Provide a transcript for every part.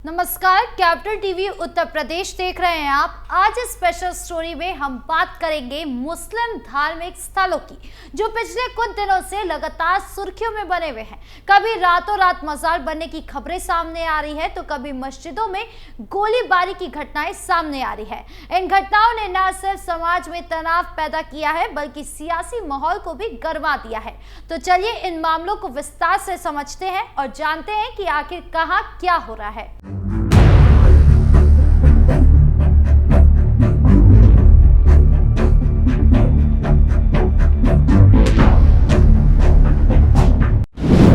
नमस्कार, capital TV Uttar Pradesh देख रहे हैं आप। आज इस स्पेशल स्टोरी में हम बात करेंगे मुस्लिम धार्मिक स्थलों की, जो पिछले कुछ दिनों से लगातार सुर्खियों में बने हुए हैं। कभी रातों रात मजार बनने की खबरें सामने आ रही है, तो कभी मस्जिदों में गोलीबारी की घटनाएं सामने आ रही है। इन घटनाओं ने न सिर्फ समाज में तनाव पैदा किया है, बल्कि सियासी माहौल को भी गरमा दिया है। तो चलिए इन मामलों को विस्तार से समझते हैं और जानते हैं कि आखिर कहां क्या हो रहा है।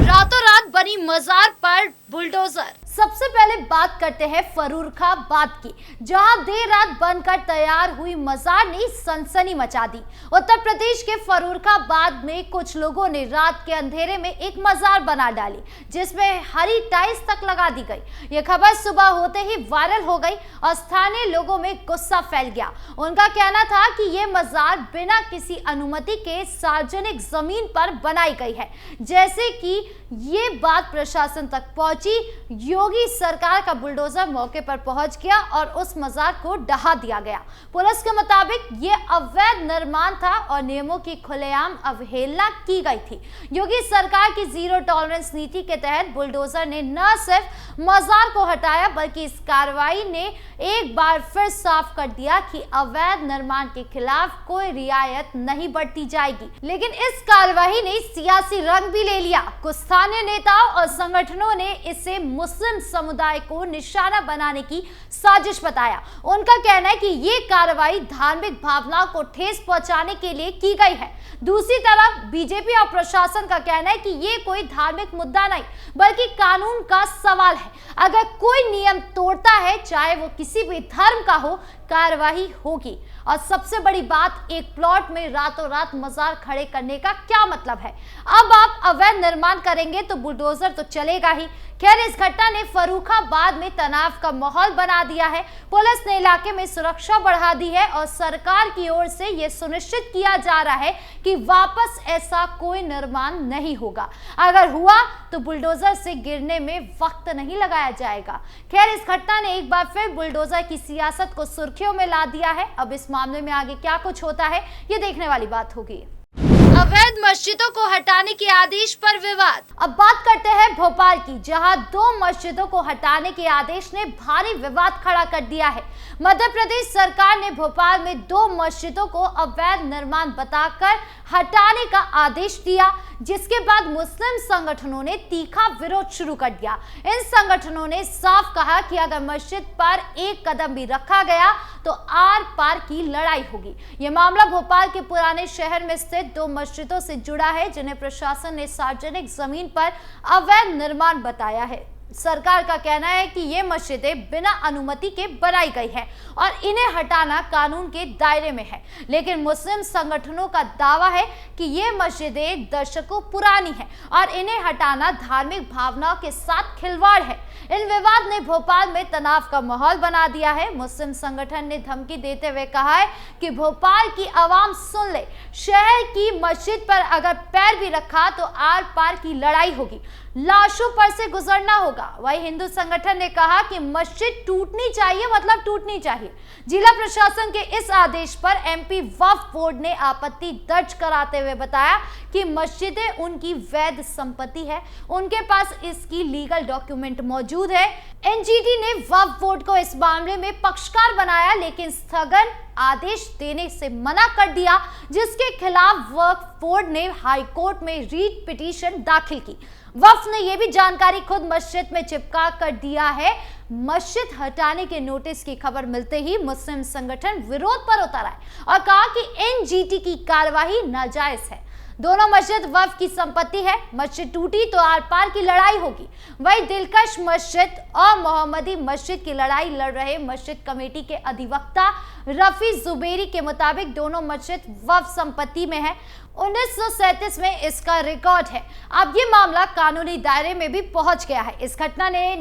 रातों रात बनी मजार पर बुलडोजर। सबसे पहले बात करते हैं फर्रुखाबाद की, जहां देर रात बनकर तैयार हुई मजार ने सनसनी मचा दी। उत्तर प्रदेश के फर्रुखाबाद में कुछ लोगों ने रात के अंधेरे में एक मजार बना डाली, जिसमें हरी टाइल्स तक लगा दी गई। यह खबर सुबह होते ही वायरल हो गई और स्थानीय लोगों में गुस्सा फैल गया। उनका कहना था कि यह मजार बिना किसी अनुमति के सार्वजनिक जमीन पर बनाई गई है। जैसे कि ये बात प्रशासन तक पहुंची, योगी सरकार का बुलडोजर मौके पर पहुंच गया और उस मजार को ढहा दिया गया। पुलिस के मुताबिक ये अवैध निर्माण था और नियमों की खुलेआम अवहेलना की गई थी। योगी सरकार की जीरो टॉलरेंस नीति के तहत बुलडोजर ने न सिर्फ मजार को हटाया, बल्कि इस कार्रवाई ने एक बार फिर साफ कर दिया कि अवैध निर्माण के खिलाफ कोई रियायत नहीं बरती जाएगी। लेकिन इस कार्रवाई ने सियासी रंग भी ले लिया। कुछ स्थानीय नेताओं और संगठनों ने इसे मुस्लिम समुदाय को निशाना बनाने की साजिश बताया। उनका कहना है कि ये कार्रवाई धार्मिक भावनाओं को ठेस पहुंचाने के लिए की गई है। दूसरी तरफ बीजेपी और प्रशासन का कहना है कि ये कोई धार्मिक मुद्दा नहीं, बल्कि कानून का सवाल है। अगर कोई नियम तोड़ता है, चाहे वो किसी भी धर्म का हो, कार्रवाई होगी। और सबसे बड़ी बात, एक प्लॉट में रातों रात मजार खड़े करने का क्या मतलब है? अब आप अवैध निर्माण करेंगे तो बुलडोजर तो चलेगा ही। खैर, इस घटना ने फर्रुखाबाद में तनाव का माहौल बना दिया है। पुलिस ने इलाके में सुरक्षा बढ़ा दी है और सरकार की ओर से यह सुनिश्चित किया जा रहा है कि वापस ऐसा कोई निर्माण नहीं होगा। अगर हुआ तो बुलडोजर से गिरने में वक्त नहीं लगाया जाएगा। खैर, इस घटना ने एक बार फिर बुलडोजर की सियासत को सुर्खियों में ला दिया है। अब इस मामले में आगे क्या कुछ होता है, ये देखने वाली बात होगी। अवैध मस्जिदों को हटाने के आदेश पर विवाद। अब बात करते हैं भोपाल की, जहां 2 मस्जिदों को हटाने के आदेश ने भारी विवाद खड़ा कर दिया है। मध्य प्रदेश सरकार ने भोपाल में 2 मस्जिदों को अवैध निर्माण बताकर हटाने का आदेश दिया, जिसके बाद मुस्लिम संगठनों ने तीखा विरोध शुरू कर दिया। इन संगठनों ने साफ कहा कि अगर मस्जिद पर एक कदम भी रखा गया तो आर पार की लड़ाई होगी। यह मामला भोपाल के पुराने शहर में स्थित 2 मस्जिदों से जुड़ा है, जिन्हें प्रशासन ने सार्वजनिक जमीन पर अवैध निर्माण बताया है। सरकार का कहना है कि ये मस्जिदें बिना अनुमति के बनाई गई है और इन्हें हटाना कानून के दायरे में है। लेकिन मुस्लिम संगठनों का दावा है कि ये मस्जिदें दशकों पुरानी हैं और इन्हें हटाना धार्मिक भावनाओं के साथ खिलवाड़ है। इन विवाद ने भोपाल में तनाव का माहौल बना दिया है। मुस्लिम संगठन ने धमकी देते हुए कहा है कि भोपाल की आवाम सुन ले, शहर की मस्जिद पर अगर पैर भी रखा तो आर पार की लड़ाई होगी, लाशों पर से गुजरना होगा। वही हिंदू संगठन ने कहा कि मस्जिद टूटनी चाहिए, मतलब टूटनी चाहिए। जिला प्रशासन के इस आदेश पर एमपी वक्फ बोर्ड ने आपत्ति दर्ज कराते हुए बताया कि मस्जिदें उनकी वैध संपत्ति है, उनके पास इसकी लीगल डॉक्यूमेंट मौजूद है। एनजीटी ने वक्फ बोर्ड को इस मामले में पक्षकार बनाया, लेकिन स्थगन आदेश देने से मना कर दिया, जिसके खिलाफ वक्फ बोर्ड ने हाईकोर्ट में रीट पिटीशन दाखिल की। वक्फ ने यह भी जानकारी खुद मस्जिद में चिपका कर दिया है। मस्जिद हटाने के नोटिस की खबर मिलते ही मुस्लिम संगठन विरोध पर उतर आए और कहा कि एनजीटी की कार्रवाई नाजायज है। दोनों मस्जिद वक्फ की संपत्ति है, मस्जिद टूटी तो आर पार की लड़ाई होगी। वही दिलकश मस्जिद और मोहम्मदी मस्जिद की लड़ाई लड़ रहे मस्जिद कमेटी के अधिवक्ता रफी जुबेरी के मुताबिक दोनों मस्जिद वक्फ संपत्ति में है। 1937 में इसका रिकॉर्ड है। अब ये मामला कानूनी दायरे में भी पहुंच गया है। इस घटना ने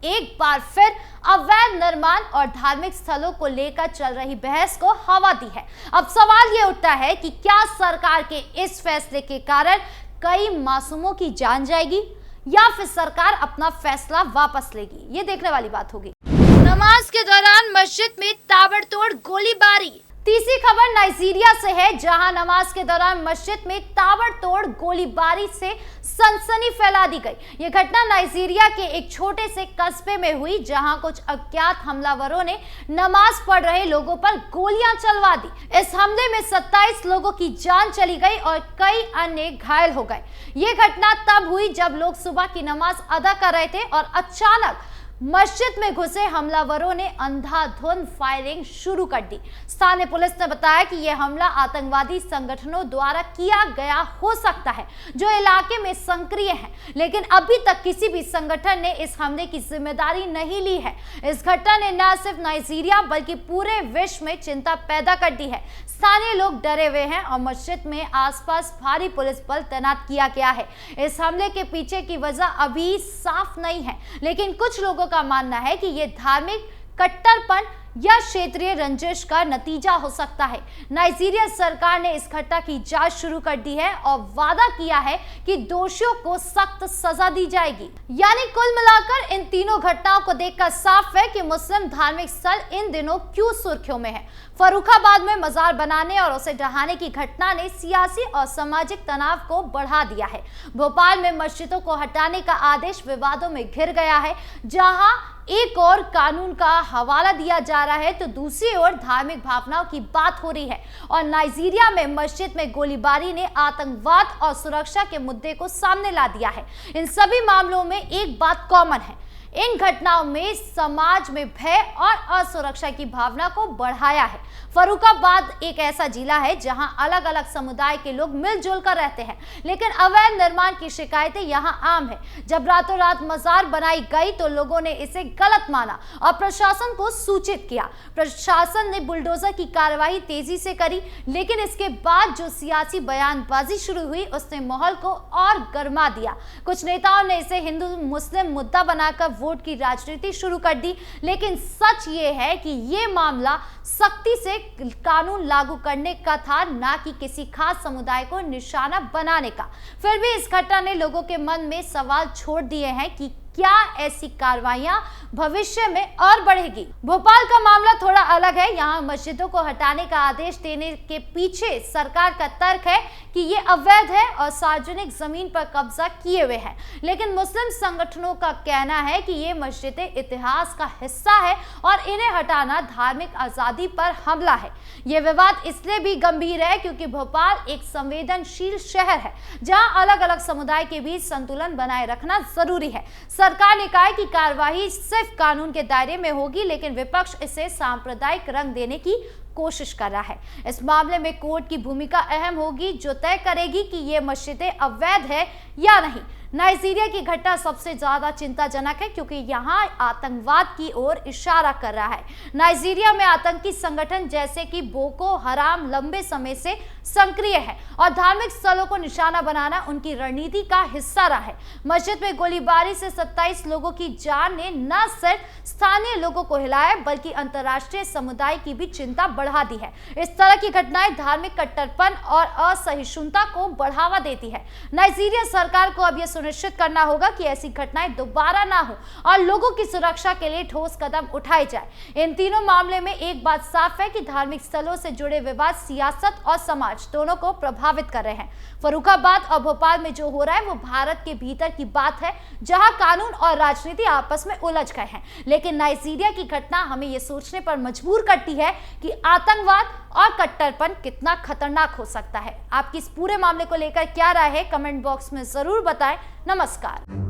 एक बार फिर अवैध निर्माण और धार्मिक स्थलों को लेकर चल रही बहस को हवा दी है। अब सवाल ये उठता है कि क्या सरकार के इस फैसले के कारण कई मासूमों की जान जाएगी या फिर सरकार अपना फैसला वापस लेगी, ये देखने वाली बात होगी। नमाज के दौरान मस्जिद में ताबड़तोड़ गोलीबारी। तीसरी खबर नाइजीरिया से है, जहां नमाज के दौरान मस्जिद में ताबड़तोड़ गोलीबारी से सनसनी फैला दी गई। यह घटना नाइजीरिया के एक छोटे से कस्बे में हुई, जहां कुछ अज्ञात हमलावरों ने नमाज पढ़ रहे लोगों पर गोलियां चलवा दी। इस हमले में 27 लोगों की जान चली गई और कई अन्य घायल हो गए। ये घटना तब हुई जब लोग सुबह की नमाज अदा कर रहे थे और अचानक मस्जिद में घुसे हमलावरों ने अंधाधुंध फायरिंग शुरू कर दी। स्थानीय पुलिस ने बताया कि यह हमला आतंकवादी संगठनों द्वारा किया गया हो सकता है जो इलाके में सक्रिय हैं, लेकिन अभी तक किसी भी संगठन ने इस हमले की जिम्मेदारी नहीं ली है। इस घटना ने न सिर्फ नाइजीरिया बल्कि पूरे विश्व में चिंता पैदा कर दी है। स्थानीय लोग डरे हुए हैं और मस्जिद में आसपास भारी पुलिस बल तैनात किया गया है। इस हमले के पीछे की वजह अभी साफ नहीं है, लेकिन कुछ लोगों का मानना है कि यह धार्मिक कट्टरपन या क्षेत्रीय रंजिश का नतीजा हो सकता है। नाइजीरिया सरकार ने इस घटना की जांच शुरू कर दी है और वादा किया है कि दोषियों को सख्त सजा दी जाएगी। यानी कुल मिलाकर इन तीनों घटनाओं को देखकर साफ है कि मुस्लिम धार्मिक स्थल इन दिनों क्यों सुर्खियों में है। फर्रुखाबाद में मजार बनाने और उसे ढहाने की घटना ने सियासी और सामाजिक तनाव को बढ़ा दिया है। भोपाल में मस्जिदों को हटाने का आदेश विवादों में घिर गया है, जहां एक और कानून का हवाला दिया जा रहा है तो दूसरी ओर धार्मिक भावनाओं की बात हो रही है। और नाइजीरिया में मस्जिद में गोलीबारी ने आतंकवाद और सुरक्षा के मुद्दे को सामने ला दिया है। इन सभी मामलों में एक बात कॉमन है, इन घटनाओं में समाज में भय और असुरक्षा की भावना को बढ़ाया है। फर्रुखाबाद एक ऐसा जिला है जहां अलग अलग समुदाय के लोग मिलजुल कर रहते हैं, लेकिन अवैध निर्माण की शिकायतें यहां आम है। जब रातों रात मजार बनाई गई तो लोगों ने इसे गलत माना और प्रशासन को सूचित किया। प्रशासन ने बुलडोजर की कार्रवाई तेजी से करी, लेकिन इसके बाद जो सियासी बयानबाजी शुरू हुई उसने माहौल को और गर्मा दिया। कुछ नेताओं ने इसे हिंदू मुस्लिम मुद्दा बनाकर वोट की राजनीति शुरू कर दी, लेकिन सच ये है कि ये मामला सख्ती से कानून लागू करने का था, ना कि किसी खास समुदाय को निशाना बनाने का। फिर भी इस घटना ने लोगों के मन में सवाल छोड़ दिए हैं कि क्या ऐसी कार्रवाइयां भविष्य में और बढ़ेगी। भोपाल का मामला थोड़ा अलग है। यहाँ मस्जिदों को हटाने का आदेश देने के पीछे सरकार का तर्क है कि ये अवैध है और सार्वजनिक जमीन पर कब्जा किए हुए हैं, लेकिन मुस्लिम संगठनों का कहना है कि ये मस्जिदें इतिहास का हिस्सा है और इन्हें हटाना धार्मिक आजादी पर हमला है। ये विवाद इसलिए भी गंभीर है क्योंकि भोपाल एक संवेदनशील शहर है, जहाँ अलग अलग समुदाय के बीच संतुलन बनाए रखना जरूरी है। सरकार ने कहा कि कार्रवाई सिर्फ कानून के दायरे में होगी, लेकिन विपक्ष इसे सांप्रदायिक रंग देने की कोशिश कर रहा है। इस मामले में कोर्ट की भूमिका अहम होगी, जो तय करेगी कि ये मस्जिदें अवैध है या नहीं। नाइजीरिया की घटना सबसे ज्यादा चिंताजनक है क्योंकि यहाँ आतंकवाद की ओर इशारा कर रहा है। नाइजीरिया में आतंकी संगठन जैसे कि बोको हराम लंबे समय से सक्रिय है और धार्मिक स्थलों को निशाना बनाना उनकी रणनीति का हिस्सा रहा है। मस्जिद में गोलीबारी से 27 लोगों की जान ने न सिर्फ स्थानीय लोगों को हिलाया बल्कि अंतर्राष्ट्रीय समुदाय की भी चिंता बढ़ा दी है। इस तरह की घटनाएं धार्मिक कट्टरपन और असहिष्णुता को बढ़ावा देती है। नाइजीरिया सरकार को अब यह सुनिश्चित करना होगा कि ऐसी घटनाएं दोबारा ना हो और लोगों की सुरक्षा के लिए ठोस कदम उठाए जाए। इन तीनों मामले में एक बात साफ है कि धार्मिक स्थलों से जुड़े विवाद सियासत और समाज दोनों को प्रभावित कर रहे हैं। फर्रुखाबाद और भोपाल में जो हो रहा है वो भारत के भीतर की बात है, जहां कानून और राजनीति आपस में उलझ गए हैं। लेकिन नाइजीरिया की घटना हमें यह सोचने पर मजबूर करती है कि आतंकवाद और कट्टरपन कितना खतरनाक हो सकता है। आपकी इस पूरे मामले को लेकर क्या राय है, कमेंट बॉक्स में जरूर बताएं। नमस्कार।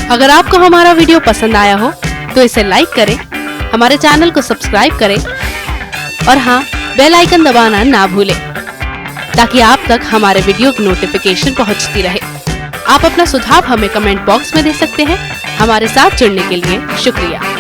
अगर आपको हमारा वीडियो पसंद आया हो तो इसे लाइक करें, हमारे चैनल को सब्सक्राइब करें और हाँ, बेल आइकन दबाना ना भूलें ताकि आप तक हमारे वीडियो की नोटिफिकेशन पहुंचती रहे। आप अपना सुझाव हमें कमेंट बॉक्स में दे सकते हैं। हमारे साथ जुड़ने के लिए शुक्रिया।